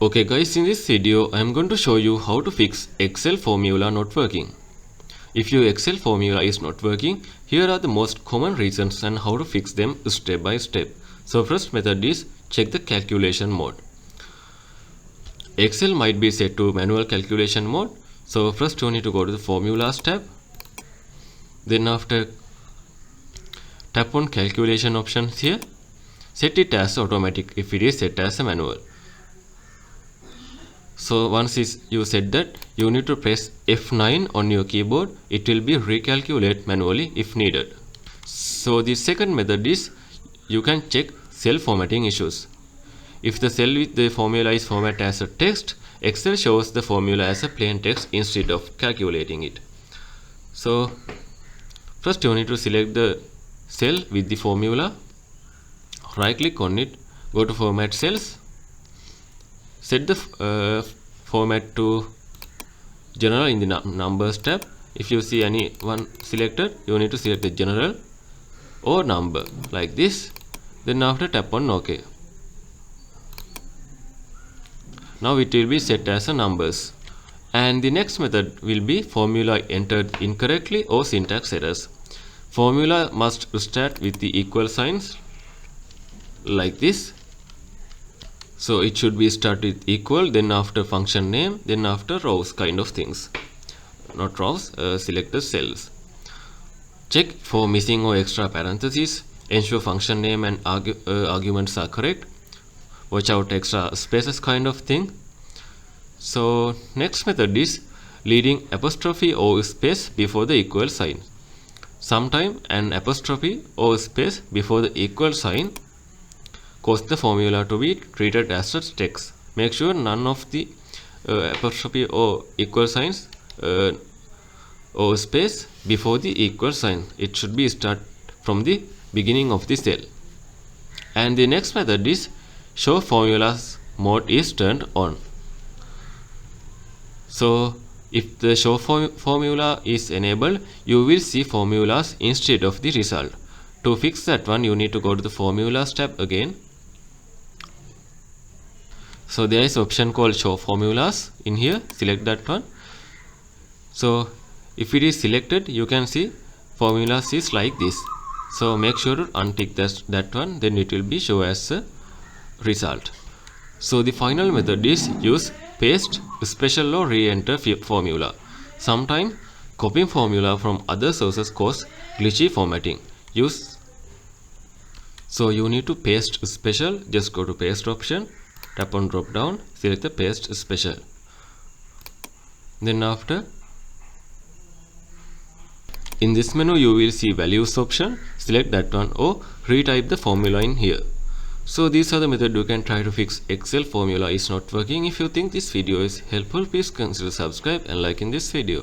Okay guys, in this video I am going to show you how to fix Excel formula not working. If your Excel formula is not working, here are the most common reasons and how to fix them step by step. So first method is check the calculation mode. Excel might be set to manual calculation mode. So first you need to go to the formulas tab. Then after tap on calculation options here. Set it as automatic if it is set as a manual. So once you set that, you need to press F9 on your keyboard. It will be recalculate manually if needed. So the second method is you can check cell formatting issues. If the cell with the formula is formatted as a text, Excel shows the formula as a plain text instead of calculating it. So first you need to select the cell with the formula, right click on it, go to format cells, set the format to general in the numbers tab. If you see any one selected, you need to select the general or number like this. Then after tap on OK. Now it will be set as a numbers. And the next method will be formula entered incorrectly or syntax errors. Formula must start with the equal signs like this. So it should be start with equal, then after function name, then after rows kind of things. Not rows, select the cells. Check for missing or extra parentheses. Ensure function name and arguments are correct. Watch out extra spaces kind of thing. So next method is leading apostrophe or space before the equal sign. Sometime an apostrophe or space before the equal sign cause the formula to be treated as a text. Make sure none of the apostrophe or equal signs or space before the equal sign. It should be start from the beginning of the cell. And the next method is show formulas mode is turned on. So if the show formula is enabled, you will see formulas instead of the result. To fix that one, you need to go to the formulas tab again. So there is option called show formulas in here. Select that one. So if it is selected, you can see formulas is like this. So make sure to untick that one, then it will be show as a result. So the final method is use paste, special or re-enter formula. Sometimes copying formula from other sources cause glitchy formatting. So you need to paste special. Just go to paste option, tap on drop down, select the paste special. Then after, in this menu you will see values option. Select that one or retype the formula in here. So these are the methods you can try to fix Excel formula is not working. If you think this video is helpful, please consider subscribe and liking this video.